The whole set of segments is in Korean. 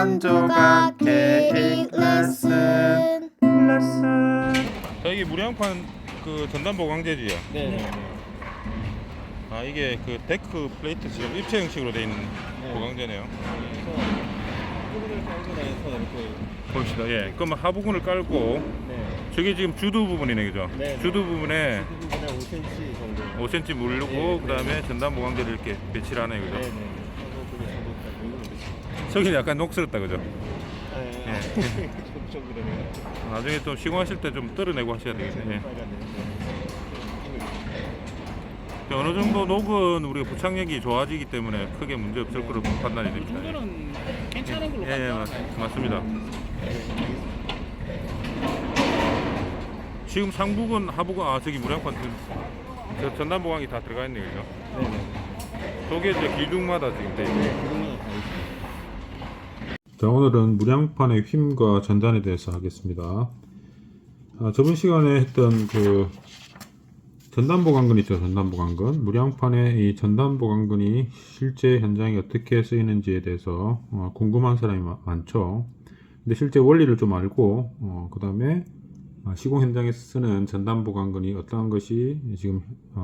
한 조각 케이크 레슨. 자, 이게 무량판 그 전단 보강재지요. 네. 아, 이게 그 데크 플레이트처럼 입체 형식으로 되어 있는 네. 보강재네요. 부분을 깔고 나서 이렇게. 봅시다. 예. 그러면 하부근을 깔고 네. 저게 지금 주두 부분이네, 그죠? 네. 주두 부분에 그 부분에 5cm 정도. 5cm 물르고 네, 그다음에 전단 보강재를 이렇게 배치를 하네, 그죠? 네네. 하고 그게 정도까지. 저기는 약간 녹슬었다, 그죠? 네. 좀 그러네요. 나중에 좀 시공하실 때 좀 떨어내고 하셔야 되겠네. 예. 어느 정도 녹은 우리가 부착력이 좋아지기 때문에 크게 문제 없을 거로 판단이 됩니다. 이거는 괜찮은 걸로 예, 맞습니다. 지금 상부근, 하부근, 저기 무량판 저 전단 보강이 다 들어가 있네요, 그죠? 네네. 저게 이제 기둥마다 지금 돼 있네요. 그러면 다 있어요. 자, 오늘은 무량판의 휨과 전단에 대해서 하겠습니다. 저번 시간에 했던 그 전단 보강근 있죠, 전단 보강근. 무량판의 이 전단 보강근이 실제 현장에 어떻게 쓰이는지에 대해서 궁금한 사람이 많죠. 근데 실제 원리를 좀 알고 그 다음에 시공 현장에서 쓰는 전단 보강근이 어떠한 것이 지금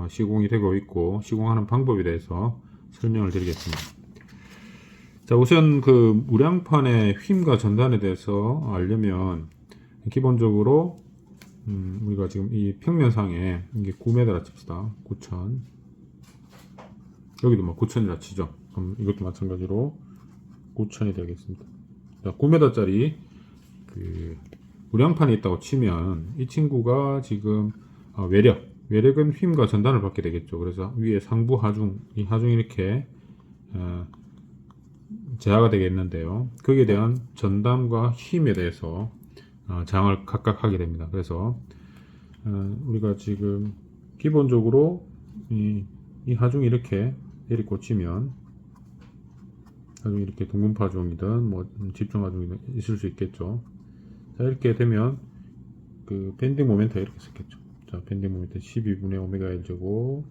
시공이 되고 있고 시공하는 방법에 대해서 설명을 드리겠습니다. 자, 우선 그 무량판의 휨과 전단에 대해서 알려면 기본적으로 우리가 지금 이 평면상에 이게 9m라 칩시다. 9,000. 여기도 뭐 9,000이라 치죠. 그럼 이것도 마찬가지로 9,000이 되겠습니다. 자, 9m짜리 그 무량판이 있다고 치면 이 친구가 지금 외력은 휨과 전단을 받게 되겠죠. 그래서 위에 상부 하중, 이 하중이 이렇게 제하가 되겠는데요. 거기에 대한 전단과 힘에 대해서 장을 각각 하게 됩니다. 그래서 우리가 지금 기본적으로 이 하중이 이렇게 내리꽂히면 하중이 이렇게 둥근파중이든 뭐 집중하중이든 있을 수 있겠죠. 자, 이렇게 되면 그 밴딩 모멘트가 이렇게 쓰겠죠. 자, 밴딩 모멘트 12분의 오메가 1제곱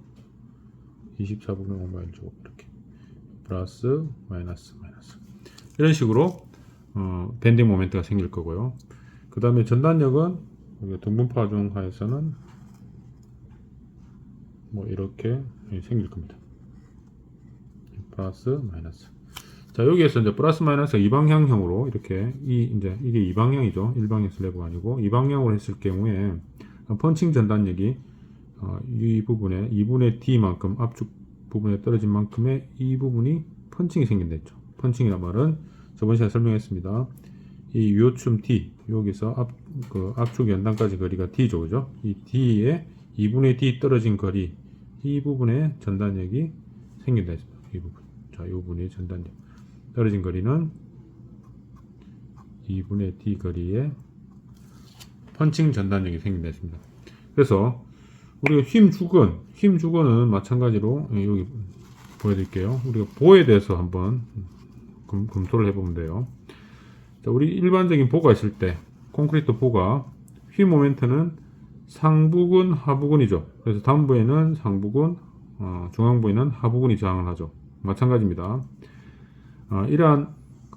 24분의 오메가 1제곱 이렇게 플러스 마이너스 이런 식으로 밴딩 모멘트가 생길 거고요. 그 다음에 전단력은 등분파중 하에서는 뭐 이렇게 생길 겁니다. 플러스 마이너스. 자, 여기에서 이제 플러스 마이너스가 이방향형으로 이렇게 이제 이게 이방향이죠. 일방향 슬래브가 아니고 이방향으로 했을 경우에 펀칭 전단력이 이 부분에 2분의 D만큼 압축 부분에 떨어진 만큼의 이 부분이 펀칭이 생긴다 했죠. 펀칭이란 말은 저번 시간에 설명했습니다. 이 요춤 D 여기서 압축 연단까지 거리가 D죠, 그죠? 이 D에 2분의 D 떨어진 거리 이 부분에 전단력이 생긴다 했습니다. 이 부분. 자, 이 부분이 전단력. 떨어진 거리는 2분의 D 거리에 펀칭 전단력이 생긴다 했습니다. 그래서 우리가 힘 주건은 마찬가지로 여기 보여드릴게요. 우리가 보에 대해서 한번 검토를 해보면 돼요. 자, 우리 일반적인 보가 있을 때 콘크리트 보가 휘 모멘트는 상부근 하부근이죠. 그래서 단부에는 상부근, 중앙부에는 하부근이 저항을 하죠. 마찬가지입니다. 이러한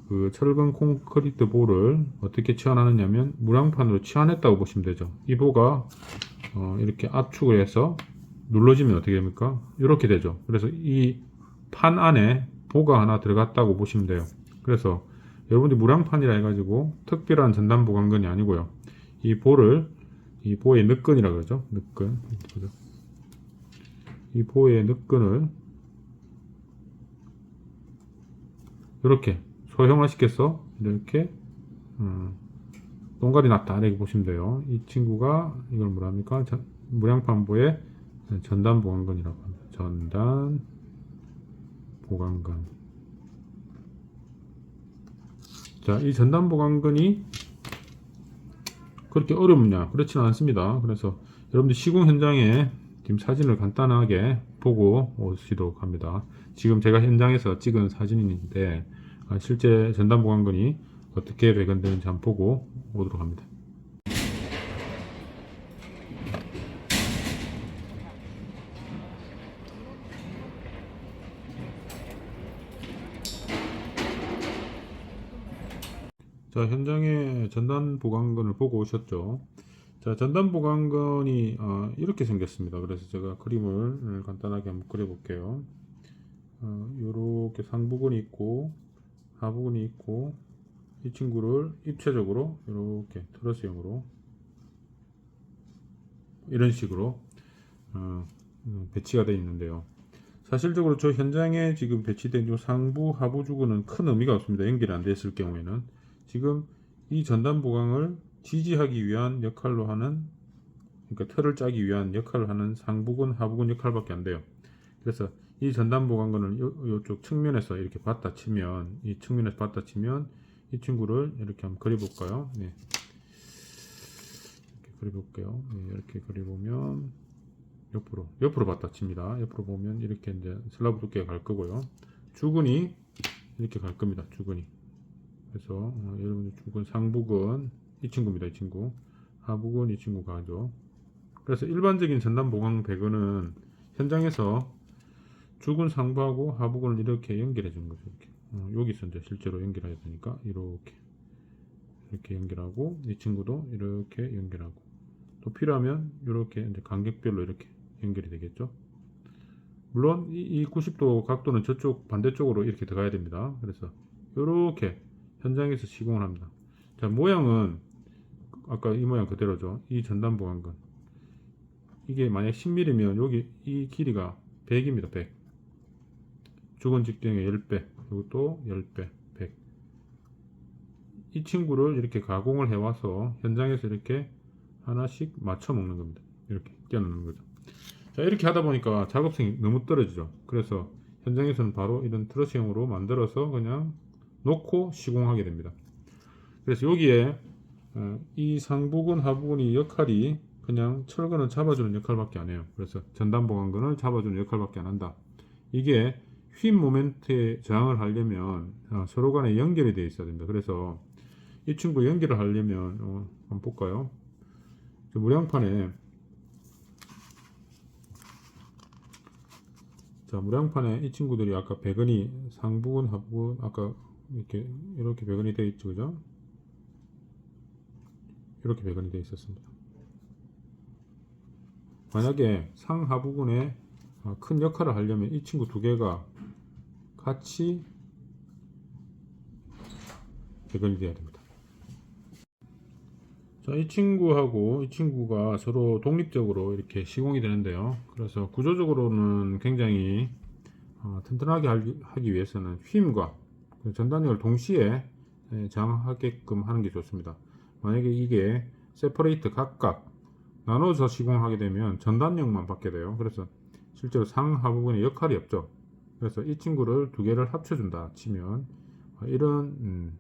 그 철근 콘크리트 보를 어떻게 치환하느냐면 무량판으로 치환했다고 보시면 되죠. 이 보가 이렇게 압축을 해서 눌러지면 어떻게 됩니까? 이렇게 되죠. 그래서 이 판 안에 보가 하나 들어갔다고 보시면 돼요. 그래서 여러분들이 무량판이라 해가지고 특별한 전단 보강근이 아니고요. 이 보의 늦근이라 그러죠. 늦근. 이 보의 늦근을 이렇게 소형화시켜서 이렇게 동갈이 났다 이렇게 보시면 돼요. 이 친구가 이걸 뭐랍니까? 무량판보의 전단 보강근이라고 합니다. 전단 보강근. 자, 이 전단 보강근이 그렇게 어렵냐? 그렇지는 않습니다. 그래서 여러분들 시공 현장에 지금 사진을 간단하게 보고 오시도록 합니다. 지금 제가 현장에서 찍은 사진인데 실제 전단 보강근이 어떻게 배관되는지 한번 보고 오도록 합니다. 자, 현장에 전단 보강건을 보고 오셨죠? 자, 전단 보강건이 이렇게 생겼습니다. 그래서 제가 그림을 간단하게 한번 그려볼게요. 요렇게 상부근이 있고 하부근이 있고 이 친구를 입체적으로 이렇게 트러스형으로 이런 식으로 배치가 되어 있는데요. 사실적으로 저 현장에 지금 배치된 이 상부 하부 주근은 큰 의미가 없습니다. 연결이 안 됐을 경우에는 지금 이 전단 보강을 지지하기 위한 역할로 하는, 그러니까 틀을 짜기 위한 역할을 하는 상부근 하부근 역할밖에 안 돼요. 그래서 이 전단 보강근을 이쪽 측면에서 이렇게 받다치면, 이 측면에서 받다치면 이 친구를 이렇게 한번 그려볼까요? 네. 이렇게 그려볼게요. 네, 이렇게 그려보면 옆으로 받다칩니다. 옆으로 보면 이렇게 이제 슬라브 두께가 갈 거고요. 주근이 이렇게 갈 겁니다. 주근이. 그래서 여러분들 주근 상부근 이 친구입니다. 이 친구. 하부근 이 친구가 하죠. 그래서 일반적인 전단 보강 배근은 현장에서 주근 상부하고 하부근을 이렇게 연결해 주는 거죠. 이렇게. 여기서 이제 실제로 연결해야 되니까 이렇게 연결하고 이 친구도 이렇게 연결하고 또 필요하면 이렇게 이제 간격별로 이렇게 연결이 되겠죠. 물론 이 90도 각도는 저쪽 반대쪽으로 이렇게 들어가야 됩니다. 그래서 이렇게 현장에서 시공을 합니다. 자, 모양은 아까 이 모양 그대로죠. 이 전단 보강건 이게 만약 10mm면 여기 이 길이가 100입니다. 100. 주근 직경의 10배, 이것도 10배, 100. 이 친구를 이렇게 가공을 해와서 현장에서 이렇게 하나씩 맞춰 먹는 겁니다. 이렇게 껴넣는 거죠. 자, 이렇게 하다 보니까 작업성이 너무 떨어지죠. 그래서 현장에서는 바로 이런 트러스형으로 만들어서 그냥 놓고 시공하게 됩니다. 그래서 여기에 이 상부근 하부근이 역할이 그냥 철근을 잡아주는 역할밖에 안 해요. 그래서 전단 보강근을 잡아주는 역할밖에 안 한다. 이게 휨 모멘트에 저항을 하려면 서로 간에 연결이 되어 있어야 됩니다. 그래서 이 친구 연결을 하려면 한번 볼까요? 무량판에 자, 무량판에 이 친구들이 아까 배근이 상부근 하부근 아까 이렇게 배근이 되어 있죠, 그죠? 이렇게 배근이 되어 있었습니다. 만약에 상하부근에 큰 역할을 하려면 이 친구 두 개가 같이 배근이 되어야 됩니다. 자, 이 친구하고 이 친구가 서로 독립적으로 이렇게 시공이 되는데요. 그래서 구조적으로는 굉장히 튼튼하게 하기 위해서는 휨과 전단력을 동시에 저항하게끔 하는 게 좋습니다. 만약에 이게 세퍼레이트 각각 나눠서 시공하게 되면 전단력만 받게 돼요. 그래서 실제로 상하부분의 역할이 없죠. 그래서 이 친구를 두 개를 합쳐준다 치면 이런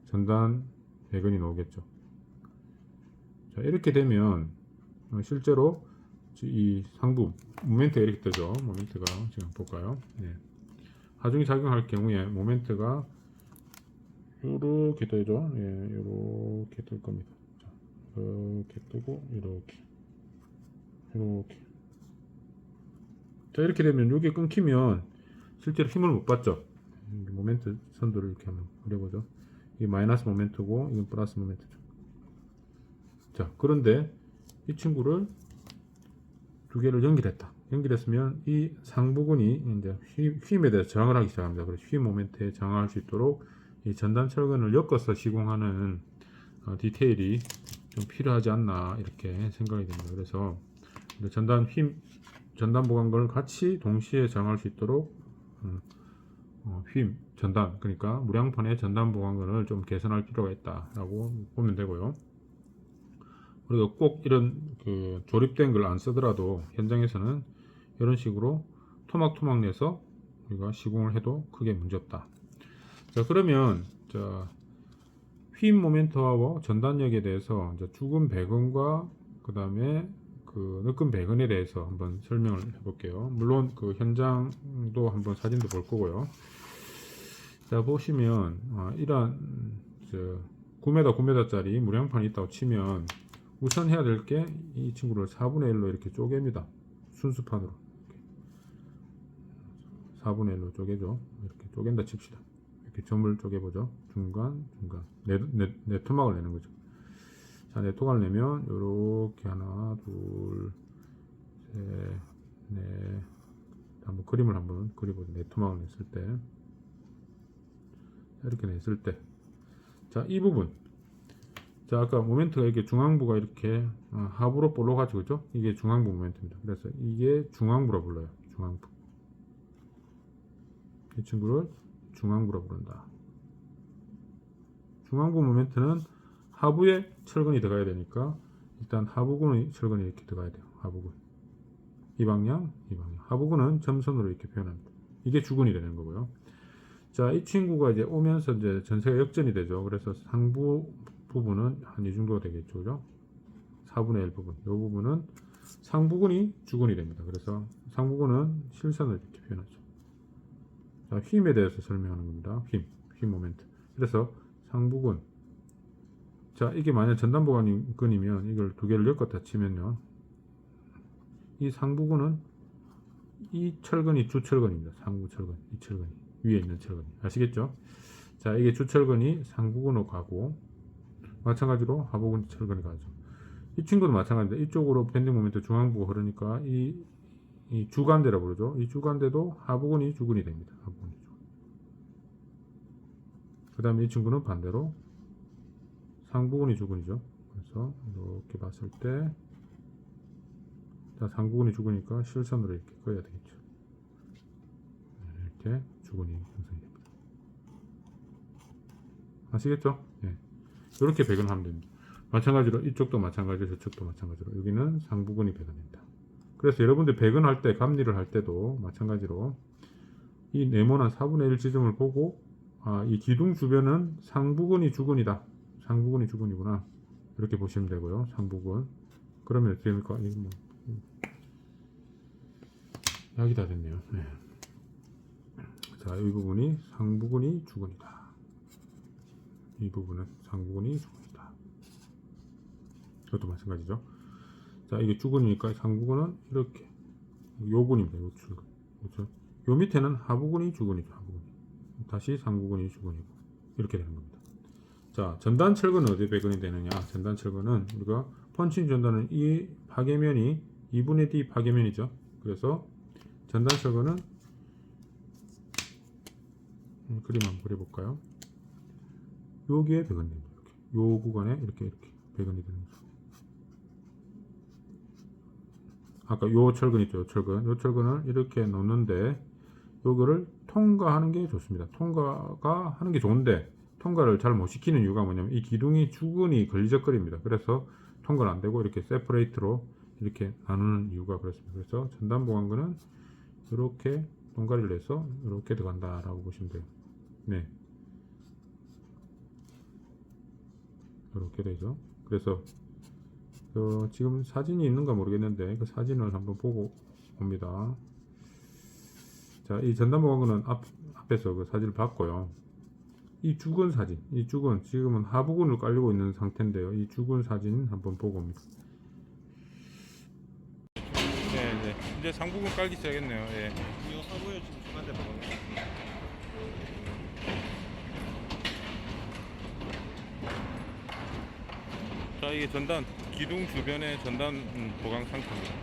전단 배근이 나오겠죠. 자, 이렇게 되면 실제로 이 상부 모멘트가 이렇게 뜨죠. 모멘트가 지금 볼까요? 네. 하중이 작용할 경우에 모멘트가 이렇게 뜨죠. 예, 이렇게 뜰 겁니다. 자, 이렇게 뜨고 이렇게. 자, 이렇게 되면 여기 끊기면 실제로 힘을 못 받죠. 모멘트 선들을 이렇게 한번 그려보죠. 이게 마이너스 모멘트고 이건 플러스 모멘트죠. 자, 그런데 이 친구를 두 개를 연결했다. 연결했으면 이 상부근이 이제 휨에 대해서 저항을 하기 시작합니다. 그래서 휨 모멘트에 저항할 수 있도록 이 전단 철근을 엮어서 시공하는 디테일이 좀 필요하지 않나 이렇게 생각이 됩니다. 그래서 전단 보강건을 같이 동시에 저항할 수 있도록 전단, 그러니까 무량판의 전단 보강건을 좀 개선할 필요가 있다라고 보면 되고요. 그리고 꼭 이런 조립된 걸 안 쓰더라도 현장에서는 이런 식으로 토막토막 내서 우리가 시공을 해도 크게 문제없다. 자, 그러면 휨 모멘트와 전단력에 대해서 주근 배근과 그 다음에 느낌 배근에 대해서 한번 설명을 해볼게요. 물론 현장도 한번 사진도 볼 거고요. 자, 보시면 이런 9m 9m짜리 무량판이 있다고 치면 우선 해야 될 게 이 친구를 4분의 1로 이렇게 쪼갭니다. 순수판으로 4분의 1로 쪼개죠. 이렇게 쪼갠다 칩시다. 이렇게 이렇게 점을 쪼개보죠. 중간, 중간. 네토막을 내는 거죠. 자, 네토막을 내면, 요렇게 하나, 둘, 셋, 넷. 한번 그림을 한번 그려보죠. 네토막을 냈을 때. 이렇게 냈을 때. 자, 이 부분. 자, 아까 모멘트가 이렇게 중앙부가 이렇게 하부로 볼록하죠. 그죠? 이게 중앙부 모멘트입니다. 그래서 이게 중앙부라 불러요. 중앙부. 이 친구를 중앙부라 부른다. 중앙부 모멘트는 하부에 철근이 들어가야 되니까 일단 하부근의 철근이 이렇게 들어가야 돼요. 하부근. 이 방향, 이 방향. 하부근은 점선으로 이렇게 표현합니다. 이게 주근이 되는 거고요. 자, 이 친구가 이제 오면서 이제 전세가 역전이 되죠. 그래서 상부 부분은 한 이 정도가 되겠죠. 그죠? 4분의 1 부분. 이 부분은 상부근이 주근이 됩니다. 그래서 상부근은 실선을 이렇게 표현하죠. 자, 힘에 대해서 설명하는 겁니다. 힘 모멘트. 그래서 상부근. 자, 이게 만약 전단보강근이면 이걸 두 개를 엮었다 치면요. 이 상부근은 이 철근이 주철근입니다. 상부 철근. 이 철근이. 위에 있는 철근이. 아시겠죠? 자, 이게 주철근이 상부근으로 가고, 마찬가지로 하부근 철근이 가죠. 이 친구도 마찬가지입니다. 이쪽으로 밴딩 모멘트 중앙부가 흐르니까 이 주간대라 부르죠. 이 주간대도 하부근이 주근이 됩니다. 하부근이 주근. 그 다음에 이 친구는 반대로 상부근이 주근이죠. 그래서 이렇게 봤을 때, 자, 상부근이 주근이니까 실선으로 이렇게 그어야 되겠죠. 이렇게 주근이 형성이 됩니다. 아시겠죠? 예. 이렇게 배근을 하면 됩니다. 마찬가지로 이쪽도 마찬가지로 저쪽도 마찬가지로 여기는 상부근이 배근된다. 그래서 여러분들 배근할 때 감리를 할 때도 마찬가지로 이 네모난 4분의 1 지점을 보고 이 기둥 주변은 상부근이 주근이다. 상부근이 주근이구나. 이렇게 보시면 되고요. 상부근. 그러면 어떻게 됩니까? 이거 뭐 약이 다 됐네요. 네. 자, 이 부분이 상부근이 주근이다. 이 부분은 상부근이 주근이다. 이것도 마찬가지죠. 자, 이게 주근이니까 상부근은 이렇게 요근입니다. 요 출근. 그렇죠? 요 밑에는 하부근이 주근이죠. 하부근이. 다시 상부근이 주근이고 이렇게 되는 겁니다. 자, 전단 철근은 어디에 배근이 되느냐? 전단 철근은 우리가 펀칭 전단은 이 파괴면이 2분의 D 파괴면이죠. 그래서 전단 철근은 그림 한번 그려볼까요? 여기에 배근이 됩니다. 이렇게. 요 구간에 이렇게 배근이 되는 거죠. 아까 요 철근 있죠. 요 철근을 이렇게 놓는데 요거를 통과하는 게 좋습니다. 통과가 하는 게 좋은데 통과를 잘 못 시키는 이유가 뭐냐면 이 기둥이 주근이 걸리적거립니다. 그래서 통과는 안 되고 이렇게 세퍼레이트로 이렇게 나누는 이유가 그렇습니다. 그래서 전단 보강근은 이렇게 동가리를 내서 이렇게 들어간다라고 보시면 돼요. 네. 이렇게 되죠. 그래서 지금 사진이 있는가 모르겠는데 그 사진을 한번 보고 옵니다. 자, 이 전단보강근은 앞에서 그 사진을 봤고요. 이 주근 사진, 이 주근 지금은 하부근을 깔리고 있는 상태인데요. 이 주근 사진 한번 보고 옵니다. 네. 이제 상부근 깔기 시작했네요. 예. 이 하부에 지금 중간대 박아요. 자, 이게 전단 기둥 주변의 전단 보강 상태입니다.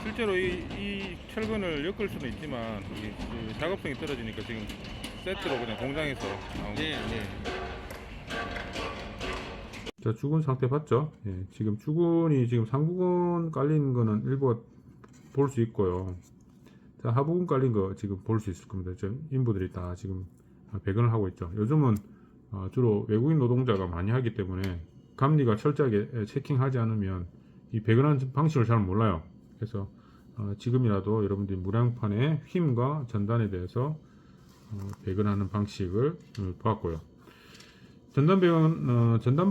실제로 이 철근을 엮을 수는 있지만 이 작업성이 떨어지니까 지금 세트로 그냥 공장에서 나온 네. 자, 주근 상태 봤죠? 예, 지금 주근이 지금 상부근 깔린 거는 일부 볼 수 있고요. 자, 하부근 깔린 거 지금 볼 수 있을 겁니다. 지금 인부들이 다 지금 배근을 하고 있죠. 요즘은 주로 외국인 노동자가 많이 하기 때문에 감리가 철저하게 체킹하지 않으면 이 배근하는 방식을 잘 몰라요. 그래서 지금이라도 여러분들이 무량판의 힘과 전단에 대해서 배근하는 방식을 보았고요. 전단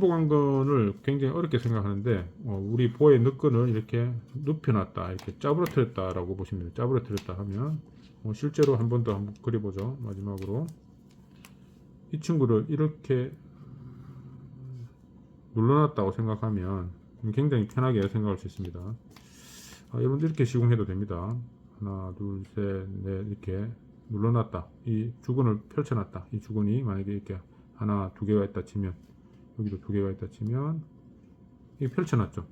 보강근을 굉장히 어렵게 생각하는데 우리 보의 늑근을 이렇게 눕혀놨다, 이렇게 짜부러뜨렸다라고 보시면 돼요. 짜부러뜨렸다 하면 실제로 한 번 더 한번 그려보죠. 마지막으로 이 친구를 이렇게 눌러놨다고 생각하면 굉장히 편하게 생각할 수 있습니다. 여러분들 이렇게 시공해도 됩니다. 하나, 둘, 셋, 넷 이렇게 눌러놨다. 이 주근을 펼쳐놨다. 이 주근이 만약에 이렇게 하나, 두 개가 있다 치면, 여기도 두 개가 있다 치면, 이 펼쳐놨죠.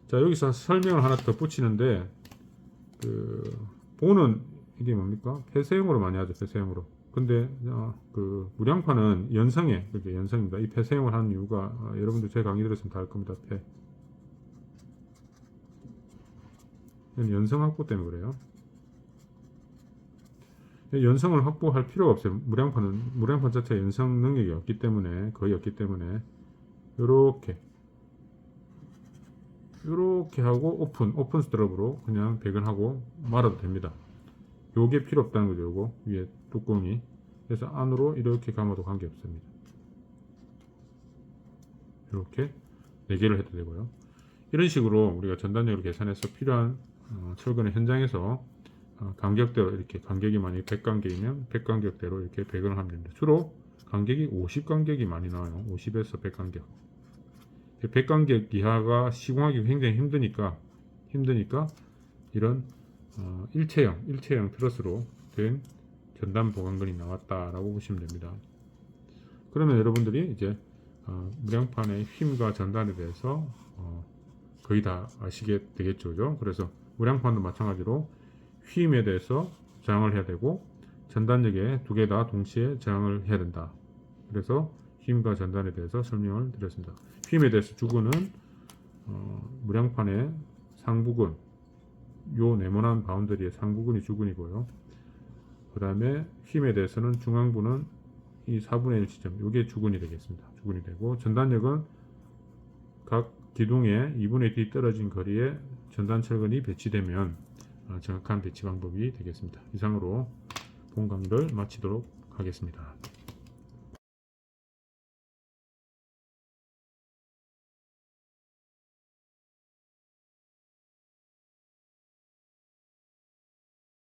자, 여기서 설명을 하나 더 붙이는데, 보는, 이게 뭡니까? 폐쇄형으로 많이 하죠, 폐쇄형으로. 근데, 무량판은 연성에, 그게 연성입니다. 이 폐쇄형을 하는 이유가, 여러분들 제 강의 들으시면 다 알 겁니다. 이건 연성 확보 때문에 그래요. 연성을 확보할 필요가 없어요. 무량판 자체가 연성 능력이 없기 때문에, 거의 없기 때문에, 요렇게 하고 오픈 스트럽으로 그냥 배근하고 말아도 됩니다. 요게 필요 없다는 거죠. 요거 위에 뚜껑이. 그래서 안으로 이렇게 감아도 관계 없습니다. 이렇게 4개를 해도 되고요. 이런 식으로 우리가 전단력을 계산해서 필요한 철근의 현장에서 간격대로 이렇게 간격이 만약에 100간격이면 100간격대로 이렇게 배근을 하면 됩니다. 주로 간격이 50간격이 많이 나와요. 50에서 100간격. 100간격 이하가 시공하기 굉장히 힘드니까 이런 일체형 트러스로 된 전단 보강근이 나왔다라고 보시면 됩니다. 그러면 여러분들이 이제 무량판의 힘과 전단에 대해서 거의 다 아시게 되겠죠. 그죠? 그래서 무량판도 마찬가지로 힘에 대해서 저항을 해야 되고 전단력에 두 개 다 동시에 저항을 해야 된다. 그래서 힘과 전단에 대해서 설명을 드렸습니다. 힘에 대해서 주근은 무량판의 상부근, 요 네모난 바운더리의 상부근이 주근이고요. 그 다음에 힘에 대해서는 중앙부는 이 4분의 1 지점, 요게 주근이 되겠습니다. 주근이 되고, 전단력은 각 기둥에 2분의 1이 떨어진 거리에 전단 철근이 배치되면 정확한 배치 방법이 되겠습니다. 이상으로 본 강의를 마치도록 하겠습니다.